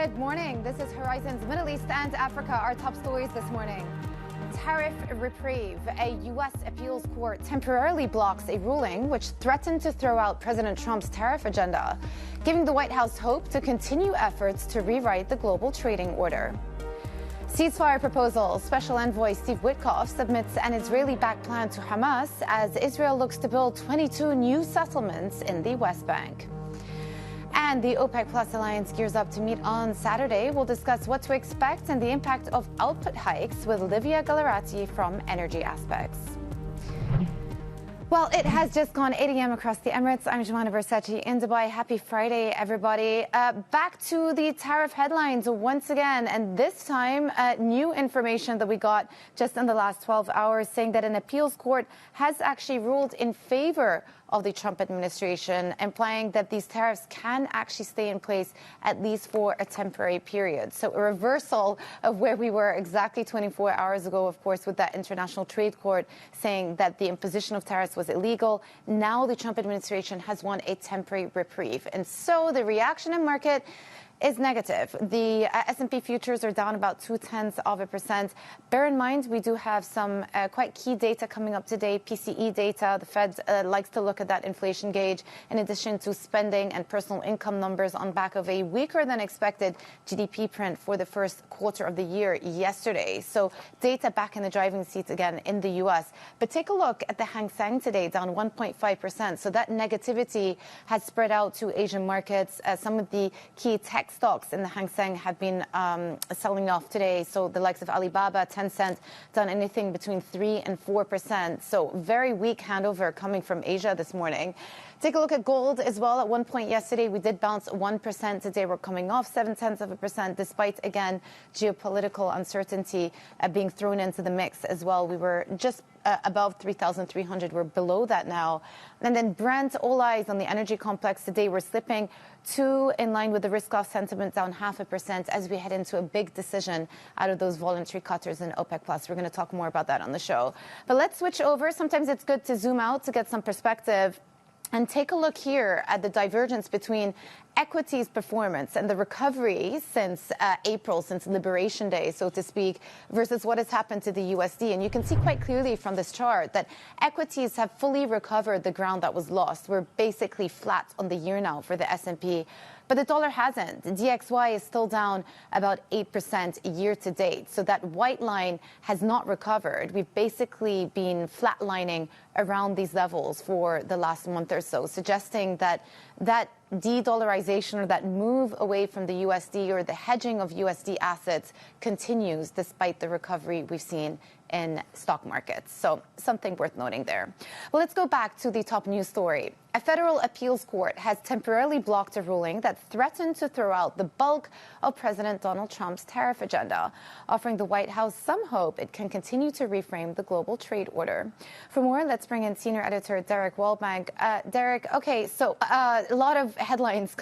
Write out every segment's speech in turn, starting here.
Good morning. This is Horizon's Middle East and Africa. Our top stories this morning. Tariff Reprieve. A U.S. appeals court temporarily blocks a ruling which threatened to throw out President Trump's tariff agenda, giving the White House hope to continue efforts to rewrite the global trading order. Ceasefire proposal. Special envoy Steve Witkoff submits an Israeli-backed plan to Hamas as Israel looks to build 22 new settlements in the West Bank. And the OPEC Plus alliance gears up to meet on Saturday. We'll discuss what to expect and the impact of output hikes with Livia Gallarati from Energy Aspects. Well, it has just gone 8 a.m. across the Emirates. I'm Jemana Versace in Dubai. Happy Friday, everybody. Back to the tariff headlines once again, and this time new information that we got just in the last 12 hours saying that an appeals court has actually ruled in favor of the Trump administration, implying that these tariffs can actually stay in place at least for a temporary period. So a reversal of where we were exactly 24 hours ago, of course, with that International Trade Court saying that the imposition of tariffs was illegal. Now the Trump administration has won a temporary reprieve. And so the reaction in market is negative. The S&P futures are down about 0.2%. Bear in mind, we do have some quite key data coming up today, PCE data. The Fed likes to look at that inflation gauge, in addition to spending and personal income numbers on back of a weaker than expected GDP print for the first quarter of the year yesterday. So data back in the driving seat again in the U.S. But take a look at the Hang Seng today, down 1.5%. So that negativity has spread out to Asian markets. Some of the key tech stocks in the Hang Seng have been selling off today. So the likes of Alibaba, Tencent, done anything between 3 and 4%. So very weak handover coming from Asia this morning. Take a look at gold as well. At one point yesterday, we did bounce 1%. Today, we're coming off 0.7%, despite, again, geopolitical uncertainty being thrown into the mix as well. We were just above 3,300. We're below that now. And then Brent, all eyes on the energy complex today. We're slipping in line with the risk-off sentiment, down 0.5% as we head into a big decision out of those voluntary cutters in OPEC+. We're going to talk more about that on the show. But let's switch over. Sometimes it's good to zoom out to get some perspective and take a look here at the divergence between equities performance and the recovery since April, since Liberation Day, so to speak, versus what has happened to the USD. And you can see quite clearly from this chart that equities have fully recovered the ground that was lost. We're basically flat on the year now for the S&P. But the dollar hasn't. DXY is still down about 8% year to date. So that white line has not recovered. We've basically been flatlining around these levels for the last month or so, suggesting that that de-dollarization or that move away from the USD or the hedging of USD assets continues despite the recovery we've seen in stock markets. So something worth noting there. Well, let's go back to the top news story. A federal appeals court has temporarily blocked a ruling that threatened to throw out the bulk of President Donald Trump's tariff agenda, offering the White House some hope it can continue to reframe the global trade order. For more, let's bring in senior editor Derek Wallbank. Derek, okay, so a lot of headlines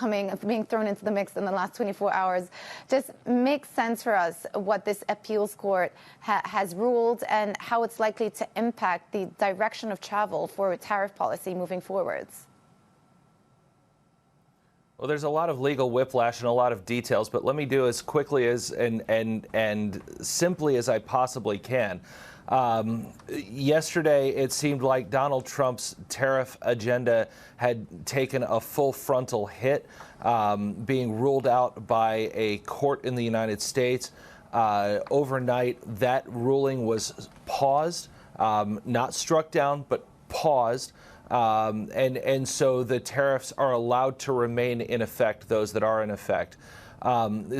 being thrown into the mix in the last 24 hours. Just makes sense for us what this appeals court has ruled and how it's likely to impact the direction of travel for tariff policy moving forwards. Well, there's a lot of legal whiplash and a lot of details, but let me do as quickly as and simply as I possibly can. Yesterday, it seemed like Donald Trump's tariff agenda had taken a full frontal hit, being ruled out by a court in the United States. Overnight, that ruling was paused, not struck down, but paused. And so the tariffs are allowed to remain in effect, those that are in effect.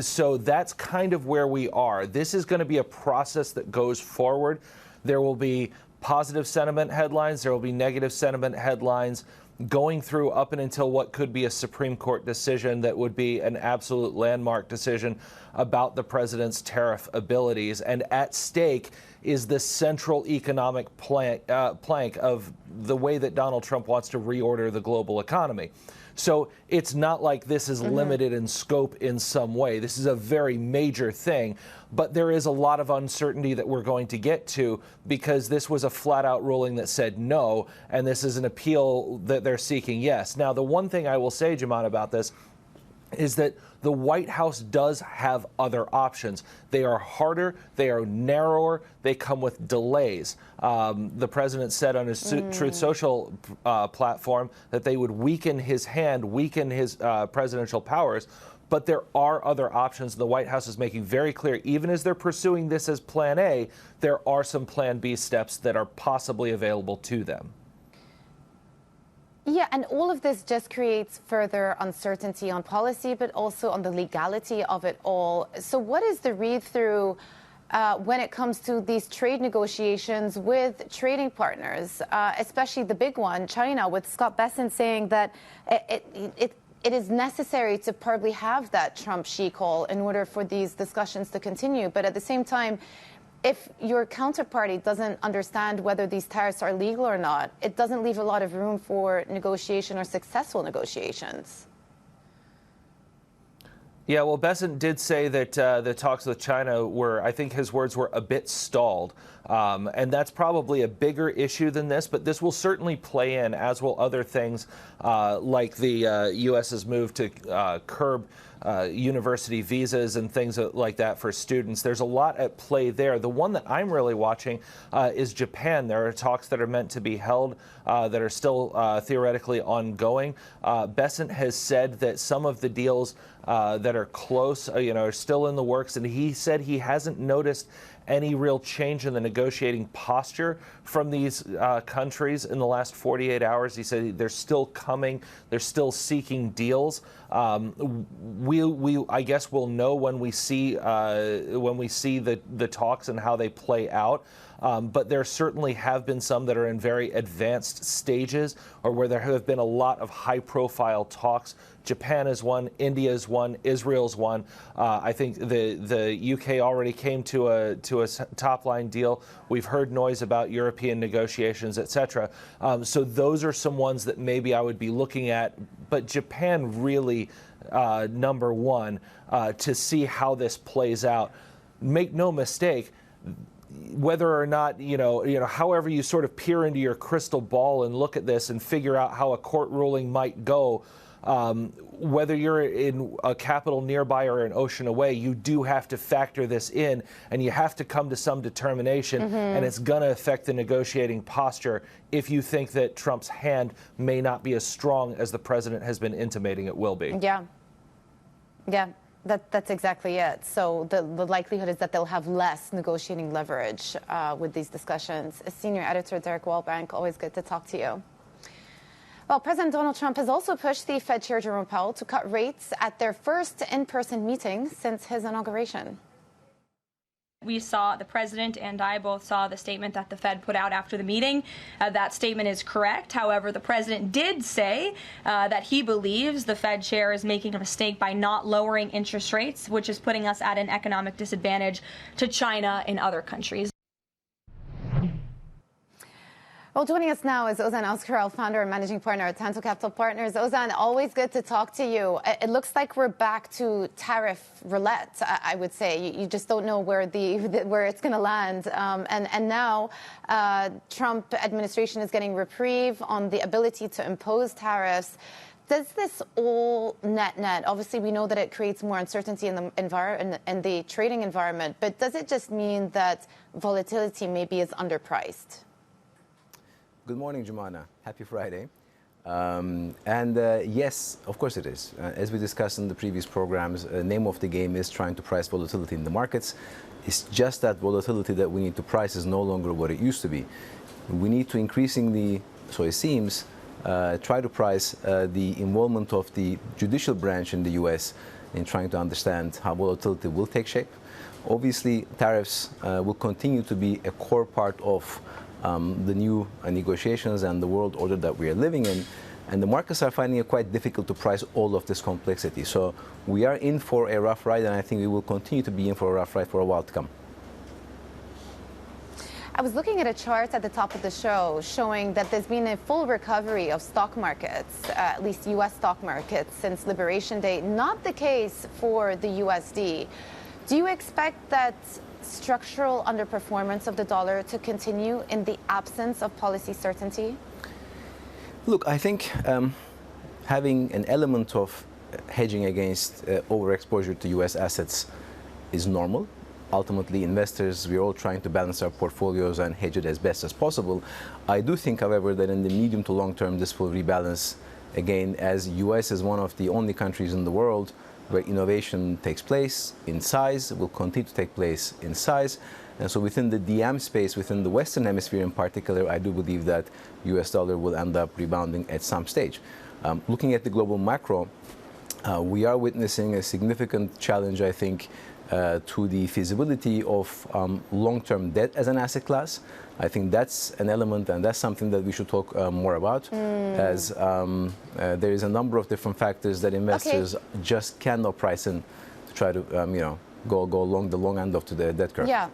So that's kind of where we are. This is going to be a process that goes forward. There will be positive sentiment headlines. There will be negative sentiment headlines going through up and until what could be a Supreme Court decision that would be an absolute landmark decision about the president's tariff abilities. And at stake is the central economic plank of the way that Donald Trump wants to reorder the global economy. So it's not like this is limited in scope in some way. This is a very major thing, but there is a lot of uncertainty that we're going to get to because this was a flat-out ruling that said no, and this is an appeal that they're seeking yes. Now, the one thing I will say, Jaman, about this is that The White House does have other options. They are harder, they are narrower, they come with delays. The president said on his Truth Social platform that they would weaken his hand, weaken his presidential powers. But there are other options. The White House is making very clear, even as they're pursuing this as Plan A, there are some Plan B steps that are possibly available to them. Yeah, and all of this just creates further uncertainty on policy, but also on the legality of it all. So what is the read-through when it comes to these trade negotiations with trading partners, especially the big one, China, with Scott Bessent saying that it is necessary to probably have that Trump-Xi call in order for these discussions to continue. But at the same time, if your counterparty doesn't understand whether these tariffs are legal or not, it doesn't leave a lot of room for negotiation or successful negotiations. Yeah, well, Bessent did say that the talks with China were, I think his words were, a bit stalled. And that's probably a bigger issue than this, but this will certainly play in, as will other things like the U.S.'s move to curb university visas and things like that for students. There's a lot at play there. The one that I'm really watching is Japan. There are talks that are meant to be held that are still theoretically ongoing. Bessent has said that some of the deals that are close, are still in the works, and he said he hasn't noticed any real change in the negotiating posture from these countries in the last 48 hours. He said they're still coming, they're still seeking deals. I guess we'll know when we see the talks and how they play out. But there certainly have been some that are in very advanced stages, or where there have been a lot of high-profile talks. Japan is one, India is one, Israel's one. I think the UK already came to a top-line deal. We've heard noise about European negotiations, etc. So those are some ones that maybe I would be looking at. But Japan really number one to see how this plays out. Make no mistake, whether or not, however you sort of peer into your crystal ball and look at this and figure out how a court ruling might go, whether you're in a capital nearby or an ocean away, you do have to factor this in, and you have to come to some determination, and it's going to affect the negotiating posture if you think that Trump's hand may not be as strong as the president has been intimating it will be. Yeah. That's exactly it. So the likelihood is that they'll have less negotiating leverage with these discussions. Senior editor Derek Wallbank, always good to talk to you. Well, President Donald Trump has also pushed the Fed Chair Jerome Powell to cut rates at their first in-person meeting since his inauguration. We saw, the president and I both saw the statement that the Fed put out after the meeting. That statement is correct. However, the president did say that he believes the Fed chair is making a mistake by not lowering interest rates, which is putting us at an economic disadvantage to China and other countries. Well, joining us now is Ozan Özkural, founder and managing partner at Tanto Capital Partners. Ozan, always good to talk to you. It looks like we're back to tariff roulette, I would say. You just don't know where it's going to land. And now Trump administration is getting reprieve on the ability to impose tariffs. Does this all net? Obviously, we know that it creates more uncertainty in the trading environment, but does it just mean that volatility maybe is underpriced? Good morning, Jumana. Happy Friday. Yes, of course it is. As we discussed in the previous programs, the name of the game is trying to price volatility in the markets. It's just that volatility that we need to price is no longer what it used to be. We need to increasingly, so it seems, try to price the involvement of the judicial branch in the U.S. in trying to understand how volatility will take shape. Obviously, tariffs will continue to be a core part of the new negotiations and the world order that we are living in. And the markets are finding it quite difficult to price all of this complexity. So we are in for a rough ride, and I think we will continue to be in for a rough ride for a while to come. I was looking at a chart at the top of the show showing that there's been a full recovery of stock markets, at least U.S. stock markets, since Liberation Day. Not the case for the USD. Do you expect that structural underperformance of the dollar to continue in the absence of policy certainty? Look, I think having an element of hedging against overexposure to U.S. assets is normal. Ultimately, investors, we're all trying to balance our portfolios and hedge it as best as possible. I do think, however, that in the medium to long term, this will rebalance again, as U.S. is one of the only countries in the world where innovation takes place in size, will continue to take place in size. And so within the DM space, within the Western Hemisphere in particular, I do believe that U.S. dollar will end up rebounding at some stage. Looking at the global macro, we are witnessing a significant challenge, I think, to the feasibility of long-term debt as an asset class. I think that's an element, and that's something that we should talk more about, as there is a number of different factors that investors just cannot price in to try to, go along the long end of the debt curve. Yeah.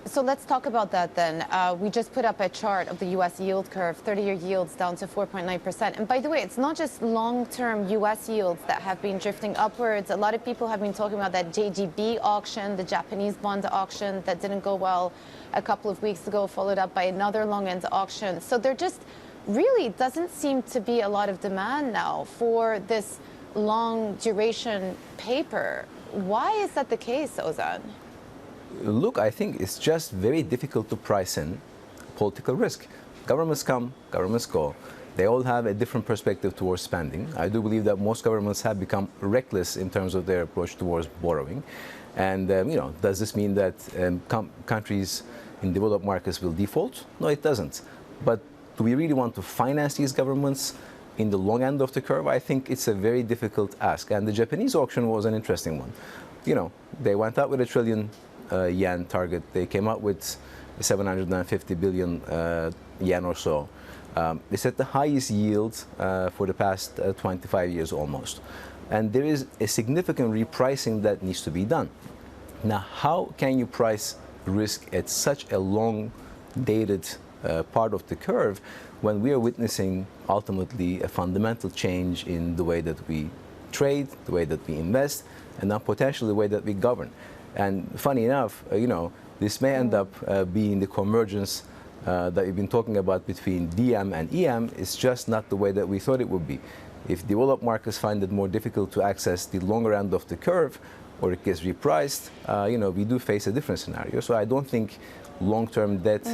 So let's talk about that then. We just put up a chart of the U.S. yield curve, 30-year yields down to 4.9%. And by the way, it's not just long-term U.S. yields that have been drifting upwards. A lot of people have been talking about that JGB auction, the Japanese bond auction that didn't go well a couple of weeks ago, followed up by another long-end auction. So there just really doesn't seem to be a lot of demand now for this long-duration paper. Why is that the case, Ozan? Look, I think it's just very difficult to price in political risk. Governments come, governments go. They all have a different perspective towards spending. I do believe that most governments have become reckless in terms of their approach towards borrowing. And, does this mean that countries in developed markets will default? No, it doesn't. But do we really want to finance these governments in the long end of the curve? I think it's a very difficult ask. And the Japanese auction was an interesting one. They went out with a trillion yen target. They came up with 750 billion yen or so. It's at the highest yield for the past 25 years almost. And there is a significant repricing that needs to be done. Now, how can you price risk at such a long-dated part of the curve when we are witnessing ultimately a fundamental change in the way that we trade, the way that we invest, and now potentially the way that we govern? And funny enough, this may end up being the convergence that we've been talking about between DM and EM. It's just not the way that we thought it would be. If developed markets find it more difficult to access the longer end of the curve, or it gets repriced, we do face a different scenario. So I don't think long-term debt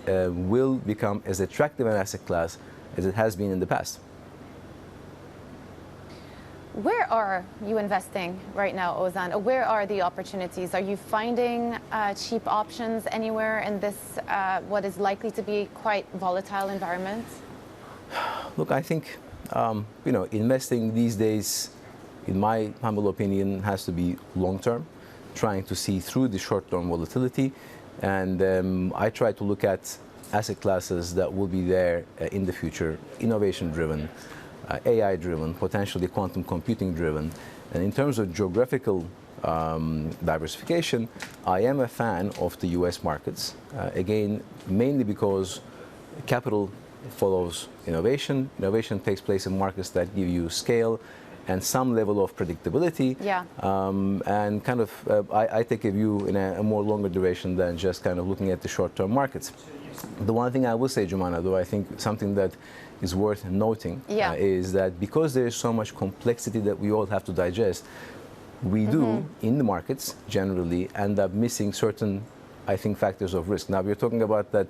will become as attractive an asset class as it has been in the past. Where are you investing right now, Ozan? Where are the opportunities? Are you finding cheap options anywhere in this, what is likely to be quite volatile environment? Look, I think, investing these days, in my humble opinion, has to be long-term, trying to see through the short-term volatility. And I try to look at asset classes that will be there in the future, innovation-driven, AI-driven, potentially quantum computing-driven. And in terms of geographical diversification, I am a fan of the U.S. markets. Again, mainly because capital follows innovation. Innovation takes place in markets that give you scale and some level of predictability. Yeah. And kind of, I take a view in a more longer duration than just kind of looking at the short-term markets. The one thing I will say, Jumana, though, I think something that is worth noting is that because there is so much complexity that we all have to digest, we do, in the markets, generally end up missing certain, I think, factors of risk. Now, we're talking about that,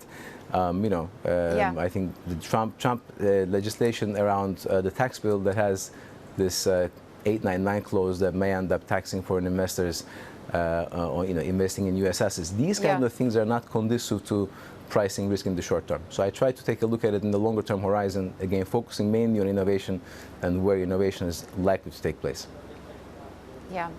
I think the Trump legislation around the tax bill that has this 899 clause that may end up taxing foreign investors or investing in U.S. assets. These kind of things are not conducive to pricing risk in the short term. So I try to take a look at it in the longer term horizon, again, focusing mainly on innovation and where innovation is likely to take place. Yeah.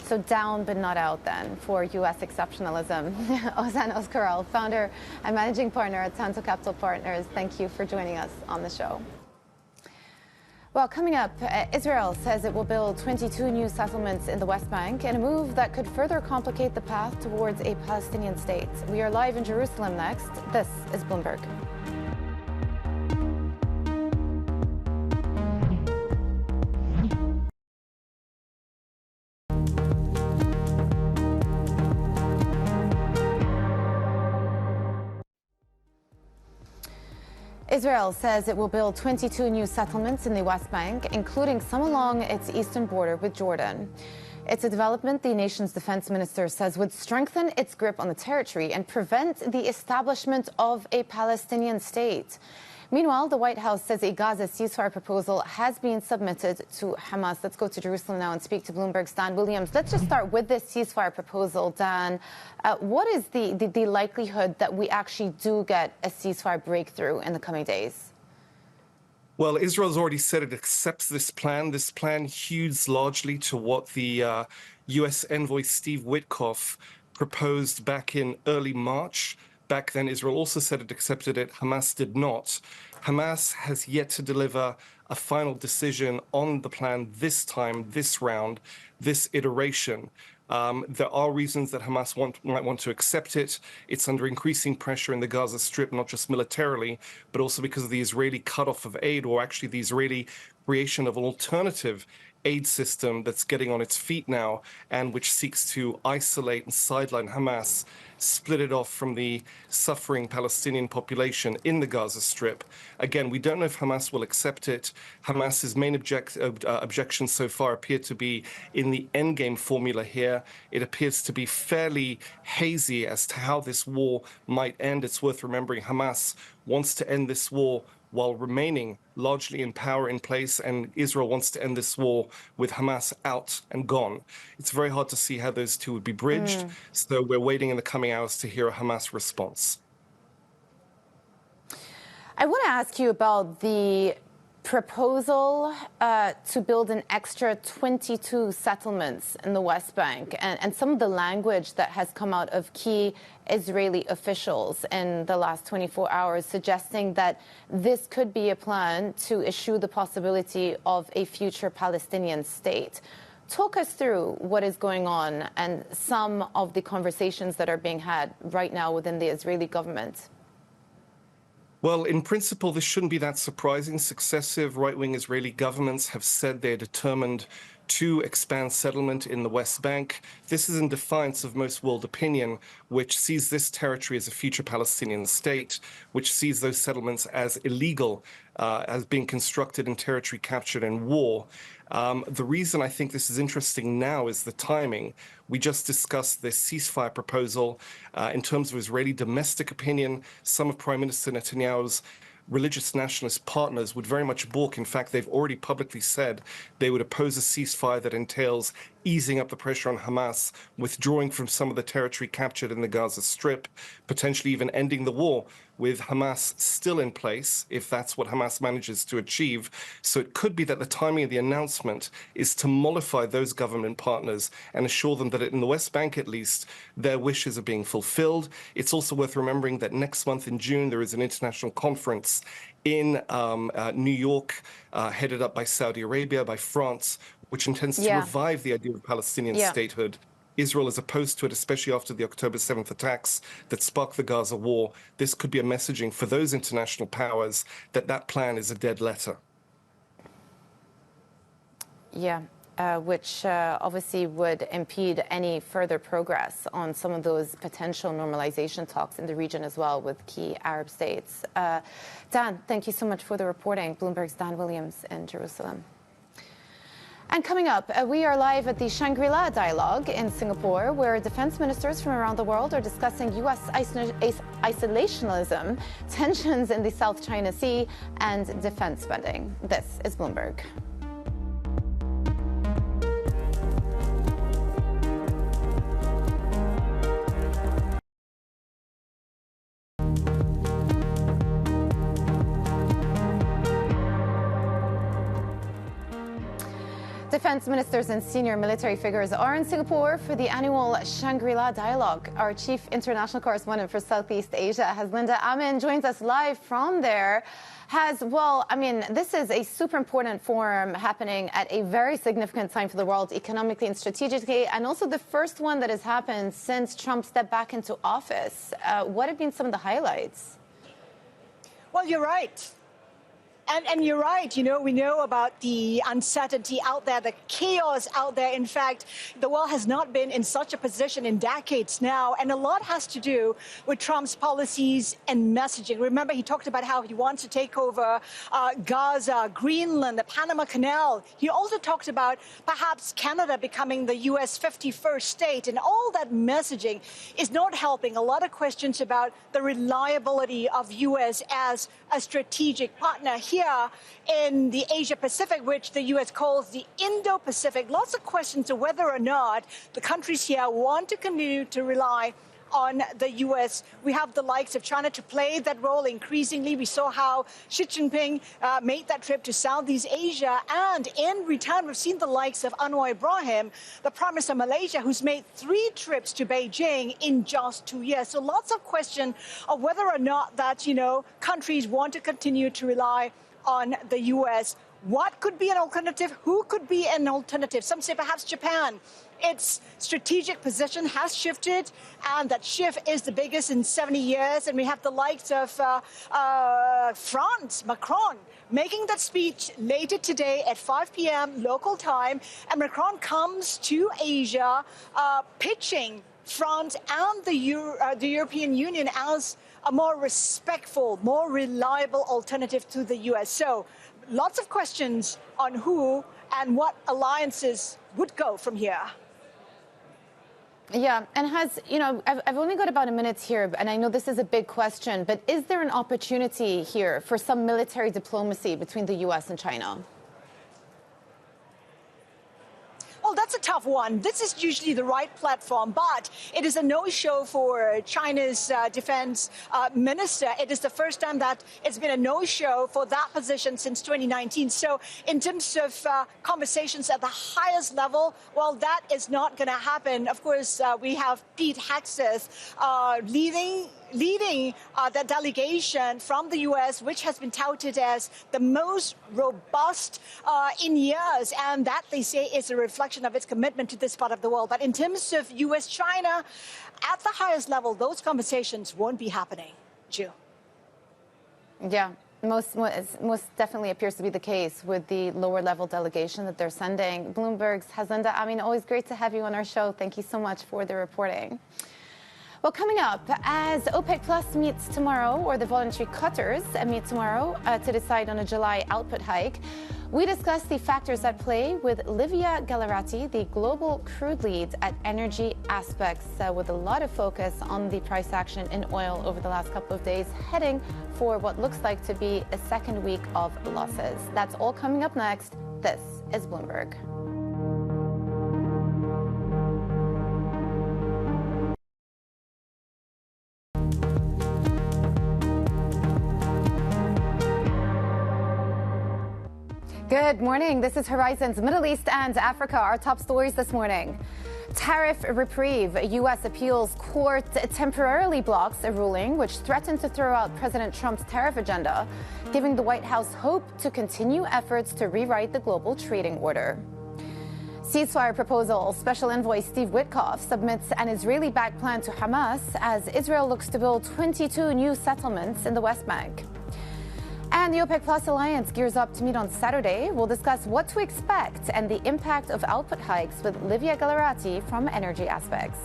So down but not out then for U.S. exceptionalism. Ozan Özkural, founder and managing partner at Tanto Capital Partners, thank you for joining us on the show. Well, coming up, Israel says it will build 22 new settlements in the West Bank in a move that could further complicate the path towards a Palestinian state. We are live in Jerusalem next. This is Bloomberg. Israel says it will build 22 new settlements in the West Bank, including some along its eastern border with Jordan. It's a development the nation's defense minister says would strengthen its grip on the territory and prevent the establishment of a Palestinian state. Meanwhile, the White House says a Gaza ceasefire proposal has been submitted to Hamas. Let's go to Jerusalem now and speak to Bloomberg's Dan Williams. Let's just start with this ceasefire proposal, Dan. What is the likelihood that we actually do get a ceasefire breakthrough in the coming days? Well, Israel's already said it accepts this plan. This plan hews largely to what the U.S. envoy Steve Witkoff proposed back in early March. Back then, Israel also said it accepted it. Hamas did not. Hamas has yet to deliver a final decision on the plan this time, this round, this iteration. There are reasons that Hamas might want to accept it. It's under increasing pressure in the Gaza Strip, not just militarily, but also because of the Israeli cutoff of aid, or actually the Israeli creation of an alternative aid system that's getting on its feet now, and which seeks to isolate and sideline Hamas, split it off from the suffering Palestinian population in the Gaza Strip. Again, we don't know if Hamas will accept it. Hamas's main objections so far appear to be in the endgame formula here. It appears to be fairly hazy as to how this war might end. It's worth remembering Hamas wants to end this war while remaining largely in power in place, and Israel wants to end this war with Hamas out and gone. It's very hard to see how those two would be bridged, so we're waiting in the coming hours to hear a Hamas response. I want to ask you about the proposal to build an extra 22 settlements in the West Bank and some of the language that has come out of key Israeli officials in the last 24 hours suggesting that this could be a plan to eschew the possibility of a future Palestinian state. Talk us through what is going on and some of the conversations that are being had right now within the Israeli government. Well, in principle, this shouldn't be that surprising. Successive right-wing Israeli governments have said they're determined to expand settlement in the West Bank. This is in defiance of most world opinion, which sees this territory as a future Palestinian state, which sees those settlements as illegal, as being constructed in territory captured in war. The reason I think this is interesting now is the timing. We just discussed this ceasefire proposal. In terms of Israeli domestic opinion, some of Prime Minister Netanyahu's religious nationalist partners would very much balk. In fact, they've already publicly said they would oppose a ceasefire that entails easing up the pressure on Hamas, withdrawing from some of the territory captured in the Gaza Strip, potentially even ending the war with Hamas still in place, if that's what Hamas manages to achieve. So it could be that the timing of the announcement is to mollify those government partners and assure them that in the West Bank, at least, their wishes are being fulfilled. It's also worth remembering that next month in June, there is an international conference in New York, headed up by Saudi Arabia, by France, which intends to revive the idea of Palestinian statehood. Israel is opposed to it, especially after the October 7th attacks that sparked the Gaza war. This could be a messaging for those international powers that that plan is a dead letter. Yeah, which obviously would impede any further progress on some of those potential normalization talks in the region as well with key Arab states. Dan, thank you so much for the reporting. Bloomberg's Dan Williams in Jerusalem. And coming up, we are live at the Shangri-La Dialogue in Singapore, where defense ministers from around the world are discussing U.S. isolationism, tensions in the South China Sea, and defense spending. This is Bloomberg. Defense ministers and senior military figures are in Singapore for the annual Shangri-La Dialogue. Our chief international correspondent for Southeast Asia, Linda Amin, joins us live from there. This is a super important forum happening at a very significant time for the world economically and strategically, and also the first one that has happened since Trump stepped back into office. What have been some of the highlights? Well, you're right. And you're right. You know, we know about the uncertainty out there, the chaos out there. In fact, the world has not been in such a position in decades now. And a lot has to do with Trump's policies and messaging. Remember, he talked about how he wants to take over Gaza, Greenland, the Panama Canal. He also talked about perhaps Canada becoming the U.S. 51st state. And all that messaging is not helping. A lot of questions about the reliability of U.S. as a strategic partner here in the Asia-Pacific, which the U.S. calls the Indo-Pacific. Lots of questions of whether or not the countries here want to continue to rely on the U.S. We have the likes of China to play that role increasingly. We saw how Xi Jinping made that trip to Southeast Asia. And in return, we've seen the likes of Anwar Ibrahim, the Prime Minister of Malaysia, who's made 3 trips to Beijing in just 2 years. So lots of question of whether or not that, you know, countries want to continue to rely on the U.S. What could be an alternative? Who could be an alternative? Some say perhaps Japan. Its strategic position has shifted, and that shift is the biggest in 70 years. And we have the likes of France, Macron, making that speech later today at 5 p.m. local time. And Macron comes to Asia, pitching France and the European Union as a more respectful, more reliable alternative to the U.S. So lots of questions on who and what alliances would go from here. Yeah, and I've only got about a minute here, and I know this is a big question, but is there an opportunity here for some military diplomacy between the U.S. and China? Well, that's a tough one. This is usually the right platform, but it is a no-show for China's defense minister. It is the first time that it's been a no-show for that position since 2019. So in terms of conversations at the highest level, well, that is not going to happen. Of course, we have Pete Hegseth leading the delegation from the U.S., which has been touted as the most robust in years. And that, they say, is a reflection of its commitment to this part of the world. But in terms of U.S.-China, at the highest level, those conversations won't be happening. Jill. Yeah. Most definitely appears to be the case with the lower level delegation that they're sending. Bloomberg's Hazinda Amin, always great to have you on our show. Thank you so much for the reporting. Well, coming up, as OPEC Plus meets tomorrow, or the voluntary cutters meet tomorrow to decide on a July output hike, we discuss the factors at play with Livia Gallarati, the global crude lead at Energy Aspects, with a lot of focus on the price action in oil over the last couple of days, heading for what looks like to be a second week of losses. That's all coming up next. This is Bloomberg. Good morning. This is Horizon's Middle East and Africa. Our top stories this morning. Tariff Reprieve. A U.S. appeals court temporarily blocks a ruling which threatened to throw out President Trump's tariff agenda, giving the White House hope to continue efforts to rewrite the global trading order. Ceasefire proposal. Special envoy Steve Witkoff submits an Israeli-backed plan to Hamas as Israel looks to build 22 new settlements in the West Bank. And the OPEC Plus alliance gears up to meet on Saturday. We'll discuss what to expect and the impact of output hikes with Livia Gallarati from Energy Aspects.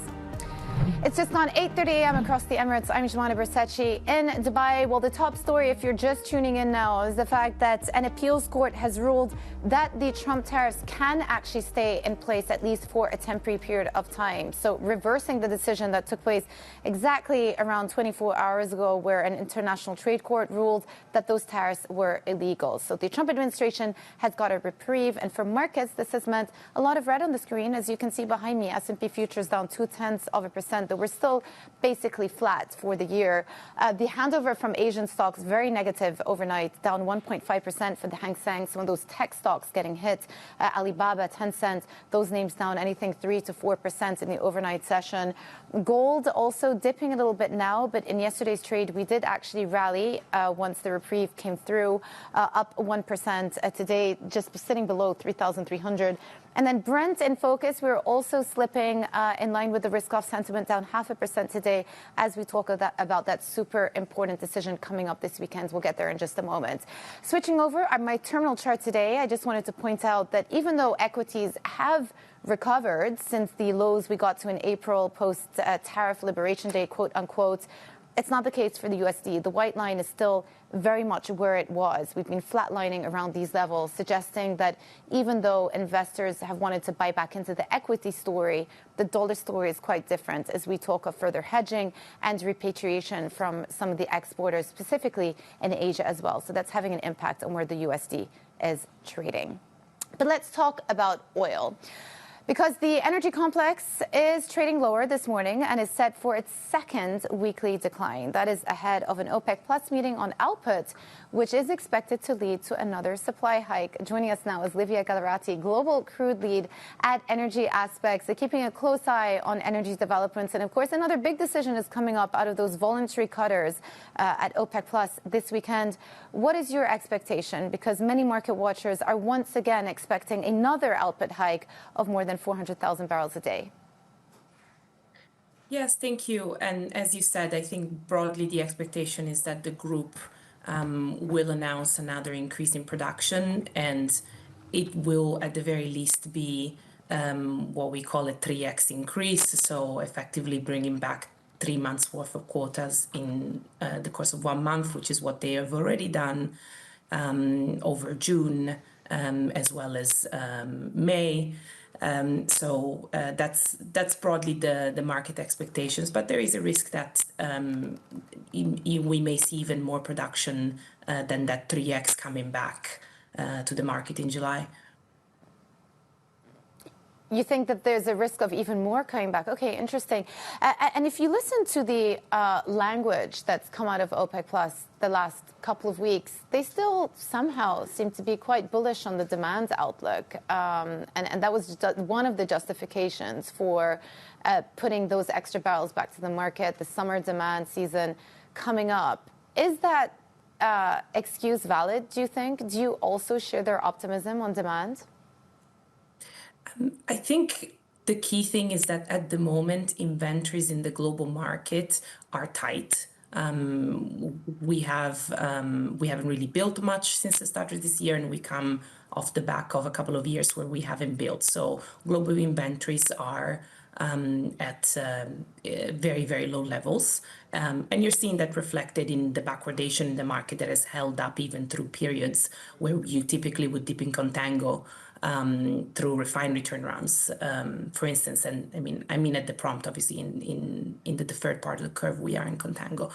It's just gone 8:30 a.m. across the Emirates. I'm Jemana Bersachi in Dubai. Well, the top story, if you're just tuning in now, is the fact that an appeals court has ruled that the Trump tariffs can actually stay in place at least for a temporary period of time. So reversing the decision that took place exactly around 24 hours ago, where an international trade court ruled that those tariffs were illegal. So the Trump administration has got a reprieve. And for markets, this has meant a lot of red on the screen. As you can see behind me, S&P futures down 0.2%. We're still basically flat for the year. The handover from Asian stocks, very negative overnight, down 1.5% for the Hang Seng. Some of those tech stocks getting hit. Alibaba, Tencent, those names down anything 3 to 4% in the overnight session. Gold also dipping a little bit now, but in yesterday's trade, we did actually rally once the reprieve came through, up 1% today, just sitting below 3,300. And then Brent in focus, we're also slipping in line with the risk-off sentiment, down 0.5% today as we talk about that super important decision coming up this weekend. We'll get there in just a moment. Switching over on my terminal chart today, I just wanted to point out that even though equities have recovered since the lows we got to in April post-tariff liberation day, quote unquote, it's not the case for the USD. The white line is still very much where it was. We've been flatlining around these levels, suggesting that even though investors have wanted to buy back into the equity story, the dollar story is quite different as we talk of further hedging and repatriation from some of the exporters, specifically in Asia as well. So that's having an impact on where the USD is trading. But let's talk about oil. Because the energy complex is trading lower this morning and is set for its second weekly decline. That is ahead of an OPEC Plus meeting on output, which is expected to lead to another supply hike. Joining us now is Livia Gallarati, global crude lead at Energy Aspects, keeping a close eye on energy developments. And of course, another big decision is coming up out of those voluntary cutters at OPEC Plus this weekend. What is your expectation? Because many market watchers are once again expecting another output hike of more than 400,000 barrels a day. Yes, thank you. And as you said, I think broadly the expectation is that the group will announce another increase in production, and it will at the very least be what we call a 3x increase, so effectively bringing back 3 months worth of quotas in the course of 1 month, which is what they have already done over June as well as May. So that's broadly the market expectations, but there is a risk that we may see even more production than that 3x coming back to the market in July. You think that there's a risk of even more coming back? Okay, interesting. And if you listen to the language that's come out of OPEC Plus the last couple of weeks, they still somehow seem to be quite bullish on the demand outlook. And that was one of the justifications for putting those extra barrels back to the market, the summer demand season coming up. Is that excuse valid, do you think? Do you also share their optimism on demand? I think the key thing is that at the moment, inventories in the global market are tight. We haven't really built much since the start of this year, and we come off the back of a couple of years where we haven't built. So global inventories are at very, very low levels. And you're seeing that reflected in the backwardation in the market that has held up even through periods where you typically would dip in contango through refinery turnarounds, for instance. And I mean at the prompt, obviously, in the deferred part of the curve, we are in contango.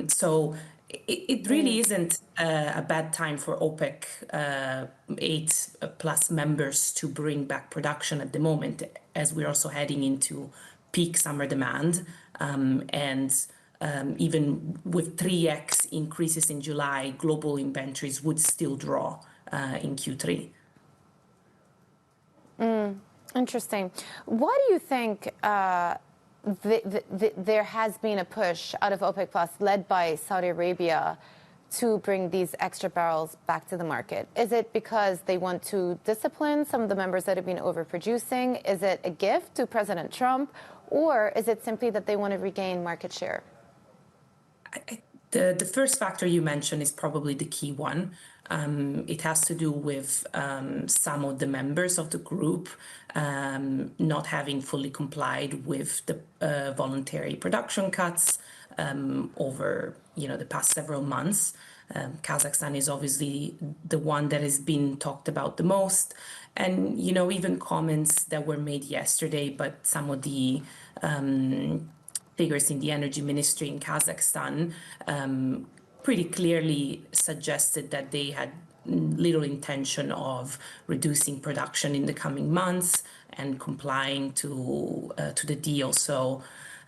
So it really isn't a bad time for OPEC 8 plus members to bring back production at the moment, as we're also heading into peak summer demand. Even with 3x increases in July, global inventories would still draw in Q3. Interesting. Why do you think there has been a push out of OPEC Plus led by Saudi Arabia to bring these extra barrels back to the market? Is it because they want to discipline some of the members that have been overproducing? Is it a gift to President Trump? Or is it simply that they want to regain market share? The first factor you mentioned is probably the key one. It has to do with some of the members of the group not having fully complied with the voluntary production cuts over the past several months. Kazakhstan is obviously the one that has been talked about the most. And, even comments that were made yesterday, but some of the figures in the energy ministry in Kazakhstan pretty clearly suggested that they had little intention of reducing production in the coming months and complying to the deal. So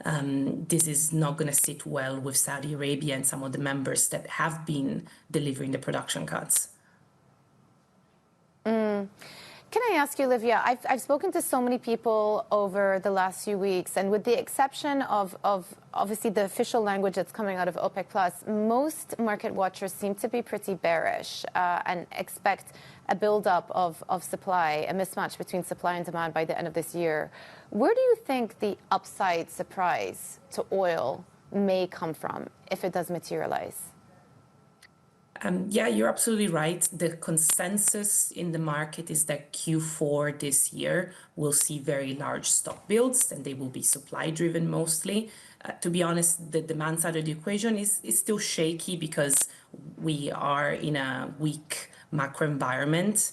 this is not going to sit well with Saudi Arabia and some of the members that have been delivering the production cuts. Can I ask you, Livia, I've spoken to so many people over the last few weeks, and with the exception of obviously the official language that's coming out of OPEC+, most market watchers seem to be pretty bearish and expect a buildup of supply, a mismatch between supply and demand by the end of this year. Where do you think the upside surprise to oil may come from if it does materialize? Yeah, you're absolutely right. The consensus in the market is that Q4 this year will see very large stock builds, and they will be supply driven mostly. To be honest, the demand side of the equation is still shaky because we are in a weak macro environment.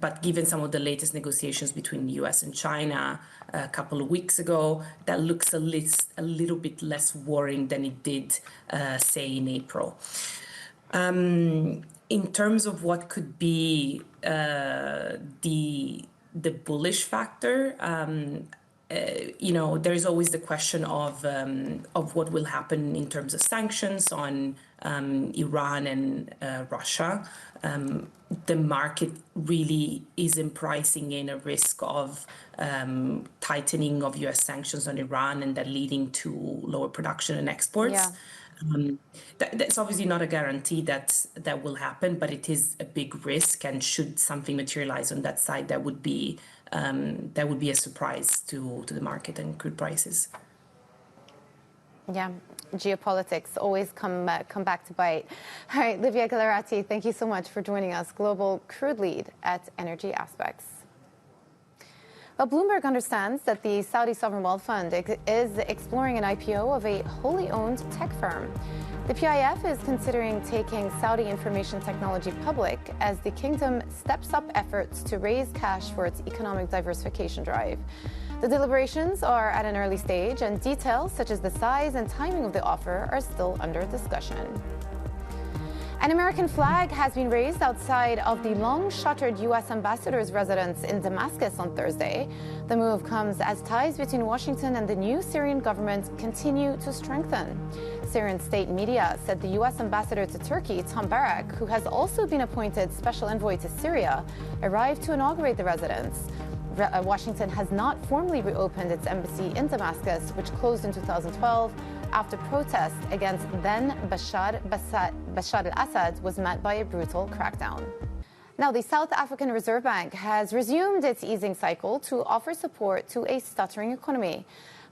But given some of the latest negotiations between the US and China a couple of weeks ago, that looks a little bit less worrying than it did, say, in April. In terms of what could be the bullish factor, there's always the question of what will happen in terms of sanctions on Iran and Russia. The market really isn't pricing in a risk of tightening of U.S. sanctions on Iran and that leading to lower production and exports. Yeah. That's obviously not a guarantee that will happen, but it is a big risk. And should something materialize on that side, that would be a surprise to the market and crude prices. Yeah, geopolitics always come back to bite. All right, Livia Gallarati, thank you so much for joining us. Global Crude Lead at Energy Aspects. Well, Bloomberg understands that the Saudi Sovereign Wealth Fund is exploring an IPO of a wholly owned tech firm. The PIF is considering taking Saudi information technology public as the kingdom steps up efforts to raise cash for its economic diversification drive. The deliberations are at an early stage, and details such as the size and timing of the offer are still under discussion. An American flag has been raised outside of the long-shuttered U.S. ambassador's residence in Damascus on Thursday. The move comes as ties between Washington and the new Syrian government continue to strengthen. Syrian state media said the U.S. ambassador to Turkey, Tom Barak, who has also been appointed special envoy to Syria, arrived to inaugurate the residence. Washington has not formally reopened its embassy in Damascus, which closed in 2012 after protests against then Bashar al-Assad was met by a brutal crackdown. Now, the South African Reserve Bank has resumed its easing cycle to offer support to a stuttering economy.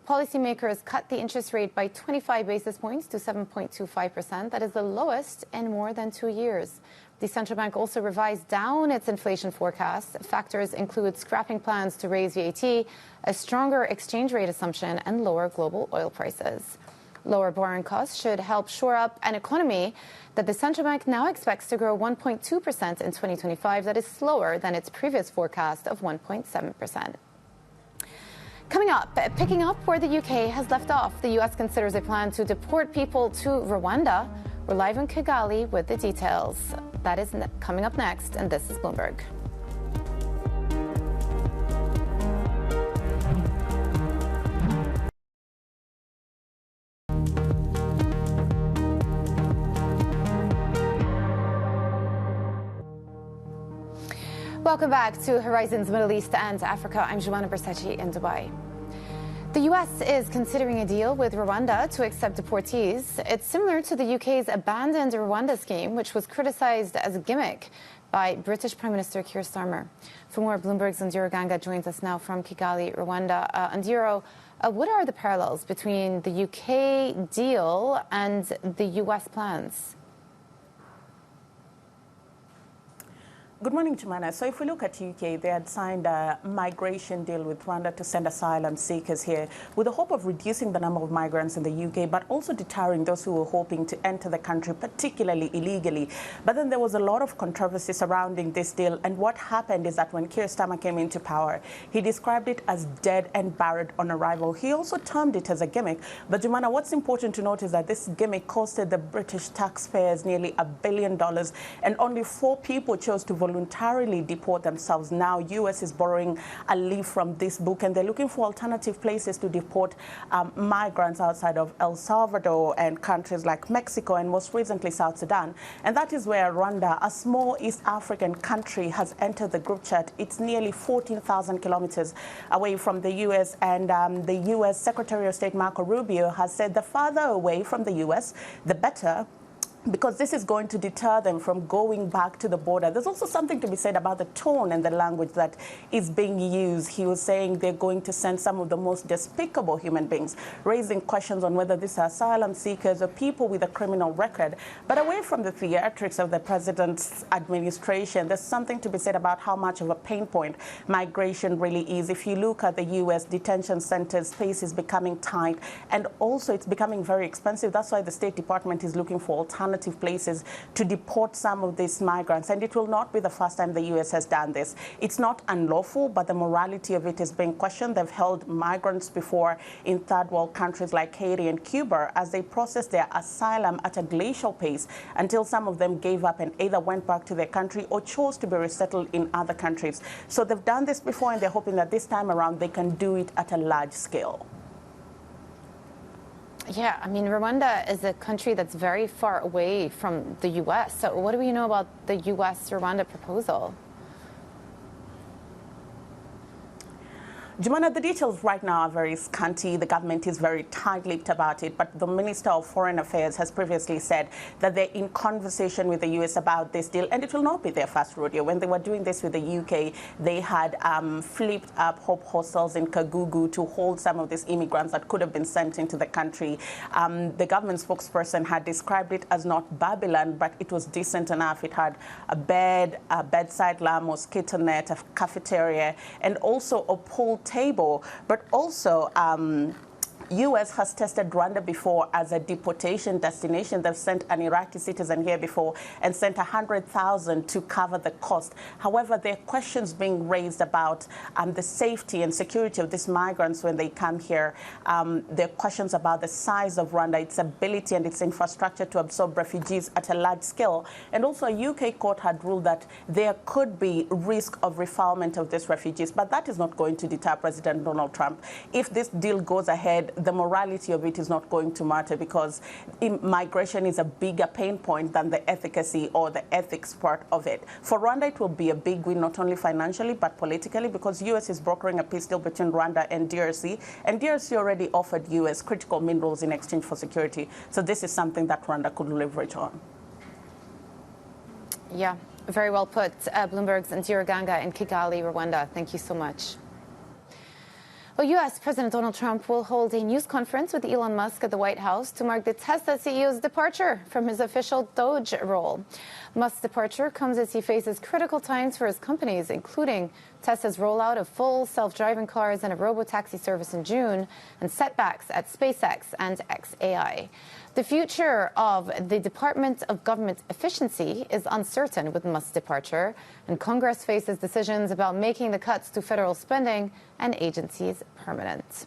Policymakers cut the interest rate by 25 basis points to 7.25%. That is the lowest in more than 2 years. The central bank also revised down its inflation forecast. Factors include scrapping plans to raise VAT, a stronger exchange rate assumption, and lower global oil prices. Lower borrowing costs should help shore up an economy that the central bank now expects to grow 1.2% in 2025. That is slower than its previous forecast of 1.7%. Coming up, picking up where the UK has left off, the US considers a plan to deport people to Rwanda. We're live in Kigali with the details. That is coming up next, and this is Bloomberg. Welcome back to Horizons Middle East and Africa. I'm Joanna Bersetti in Dubai. The U.S. is considering a deal with Rwanda to accept deportees. It's similar to the UK's abandoned Rwanda scheme, which was criticized as a gimmick by British Prime Minister Keir Starmer. For more, Bloomberg's Ndiro Ganga joins us now from Kigali, Rwanda. Ndiro, what are the parallels between the UK deal and the U.S. plans? Good morning, Jumana. So if we look at UK, they had signed a migration deal with Rwanda to send asylum seekers here with the hope of reducing the number of migrants in the UK, but also deterring those who were hoping to enter the country, particularly illegally. But then there was a lot of controversy surrounding this deal. And what happened is that when Keir Starmer came into power, he described it as dead and buried on arrival. He also termed it as a gimmick. But Jumana, what's important to note is that this gimmick costed the British taxpayers nearly $1 billion, and only 4 people chose to volunteer voluntarily deport themselves. Now, U.S. is borrowing a leaf from this book, and they're looking for alternative places to deport migrants outside of El Salvador and countries like Mexico and most recently South Sudan. And that is where Rwanda, a small East African country, has entered the group chat. It's nearly 14,000 kilometers away from the U.S., and the U.S. Secretary of State Marco Rubio has said the farther away from the U.S., the better, because this is going to deter them from going back to the border. There's also something to be said about the tone and the language that is being used. He was saying they're going to send some of the most despicable human beings, raising questions on whether these are asylum seekers or people with a criminal record. But away from the theatrics of the president's administration, there's something to be said about how much of a pain point migration really is. If you look at the U.S. detention centers, space is becoming tight, and also it's becoming very expensive. That's why the State Department is looking for alternative places to deport some of these migrants. And it will not be the first time the U.S. has done this. It's not unlawful, but the morality of it is being questioned. They've held migrants before in third world countries like Haiti and Cuba as they processed their asylum at a glacial pace until some of them gave up and either went back to their country or chose to be resettled in other countries. So they've done this before, and they're hoping that this time around they can do it at a large scale. Yeah, I mean, Rwanda is a country that's very far away from the U.S. So what do we know about the U.S.-Rwanda proposal? Jumana, the details right now are very scanty. The government is very tight-lipped about it, but the Minister of Foreign Affairs has previously said that they're in conversation with the U.S. about this deal, and it will not be their first rodeo. When they were doing this with the U.K., they had flipped up hope hostels in Kagugu to hold some of these immigrants that could have been sent into the country. The government spokesperson had described it as not Babylon, but it was decent enough. It had a bed, a bedside lamp, mosquito net, a cafeteria, and also a pool table, but also U.S. has tested Rwanda before as a deportation destination. They've sent an Iraqi citizen here before and sent 100,000 to cover the cost. However, there are questions being raised about the safety and security of these migrants when they come here. There are questions about the size of Rwanda, its ability and its infrastructure to absorb refugees at a large scale. And also a UK court had ruled that there could be risk of refoulement of these refugees, but that is not going to deter President Donald Trump. If this deal goes ahead, the morality of it is not going to matter, because migration is a bigger pain point than the efficacy or the ethics part of it. For Rwanda, it will be a big win, not only financially, but politically, because U.S. is brokering a peace deal between Rwanda and DRC, and DRC already offered U.S. critical minerals in exchange for security. So this is something that Rwanda could leverage on. Yeah, very well put. Bloomberg's Ntiro Ganga in Kigali, Rwanda. Thank you so much. Well, U.S. President Donald Trump will hold a news conference with Elon Musk at the White House to mark the Tesla CEO's departure from his official Doge role. Musk's departure comes as he faces critical times for his companies, including Tesla's rollout of full self-driving cars and a robo-taxi service in June, and setbacks at SpaceX and xAI. The future of the Department of Government Efficiency is uncertain with Musk's departure, and Congress faces decisions about making the cuts to federal spending and agencies permanent.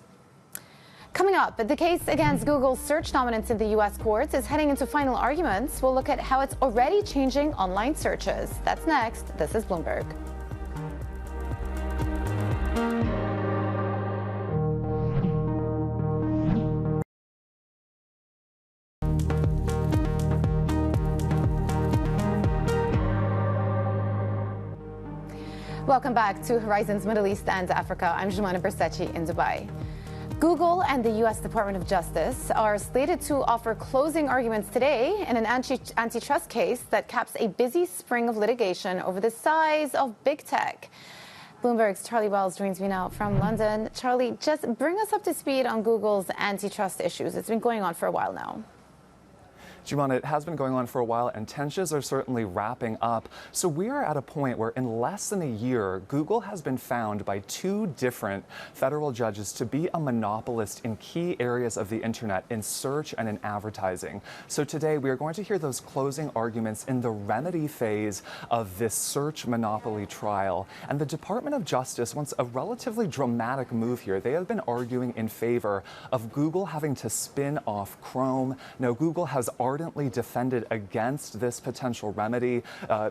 Coming up, the case against Google's search dominance in the U.S. courts is heading into final arguments. We'll look at how it's already changing online searches. That's next. This is Bloomberg. Welcome back to Horizons Middle East and Africa. I'm Jumana Bersechi in Dubai. Google and the U.S. Department of Justice are slated to offer closing arguments today in an antitrust case that caps a busy spring of litigation over the size of big tech. Bloomberg's Charlie Wells joins me now from London. Charlie, just bring us up to speed on Google's antitrust issues. It's been going on for a while now. Jumana, it has been going on for a while, and tensions are certainly wrapping up. So we are at a point where in less than a year, Google has been found by two different federal judges to be a monopolist in key areas of the internet, in search and in advertising. So today we are going to hear those closing arguments in the remedy phase of this search monopoly trial. And the Department of Justice wants a relatively dramatic move here. They have been arguing in favor of Google having to spin off Chrome. Now, Google has argued ardently defended against this potential remedy.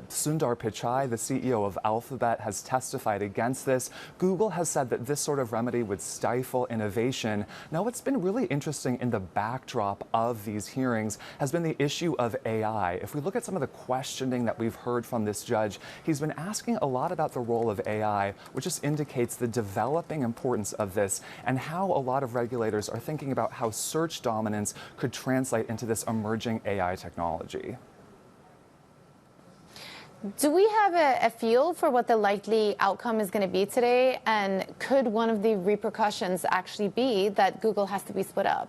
Sundar Pichai, the CEO of Alphabet, has testified against this. Google has said that this sort of remedy would stifle innovation. Now, what's been really interesting in the backdrop of these hearings has been the issue of AI. If we look at some of the questioning that we've heard from this judge, he's been asking a lot about the role of AI, which just indicates the developing importance of this and how a lot of regulators are thinking about how search dominance could translate into this emerging AI technology. Do we have a feel for what the likely outcome is going to be today? And could one of the repercussions actually be that Google has to be split up?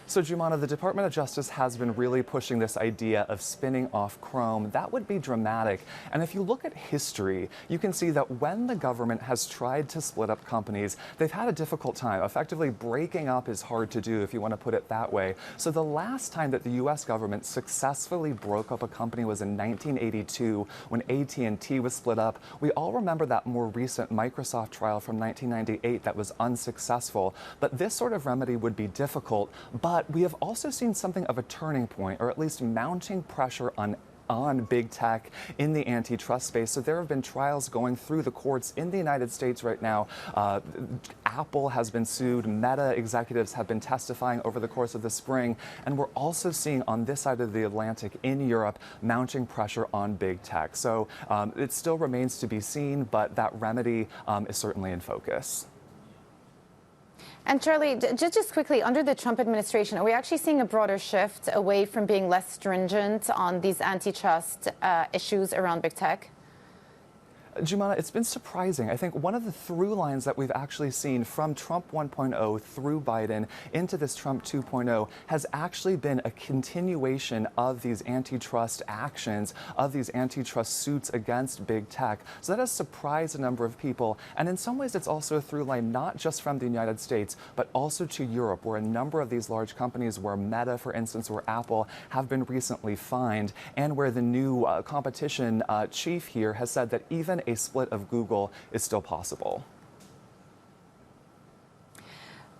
So, Jumana, the Department of Justice has been really pushing this idea of spinning off Chrome. That would be dramatic. And if you look at history, you can see that when the government has tried to split up companies, they've had a difficult time. Effectively, breaking up is hard to do, if you want to put it that way. So the last time that the U.S. government successfully broke up a company was in 1982 when AT&T was split up. We all remember that more recent Microsoft trial from 1998 that was unsuccessful. But this sort of remedy would be difficult. But we have also seen something of a turning point, or at least mounting pressure on big tech in the antitrust space. So there have been trials going through the courts in the United States right now. Apple has been sued. Meta executives have been testifying over the course of the spring. And we're also seeing on this side of the Atlantic in Europe mounting pressure on big tech. So it still remains to be seen, but that remedy is certainly in focus. And Charlie, just quickly, under the Trump administration, are we actually seeing a broader shift away from being less stringent on these antitrust issues around big tech? Jumana, it's been surprising. I think one of the through lines that we've actually seen from Trump 1.0 through Biden into this Trump 2.0 has actually been a continuation of these antitrust actions, of these antitrust suits against big tech. So that has surprised a number of people. And in some ways, it's also a through line not just from the United States, but also to Europe, where a number of these large companies, where Meta, for instance, or Apple, have been recently fined, and where the new competition chief here has said that even a split of Google is still possible.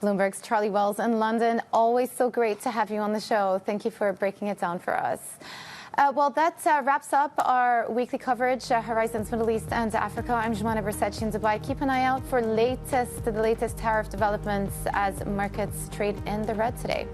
Bloomberg's Charlie Wells in London. Always so great to have you on the show. Thank you for breaking it down for us. Well, that wraps up our weekly coverage, Horizons Middle East and Africa. I'm Jumana Versace in Dubai. Keep an eye out for the latest tariff developments as markets trade in the red today.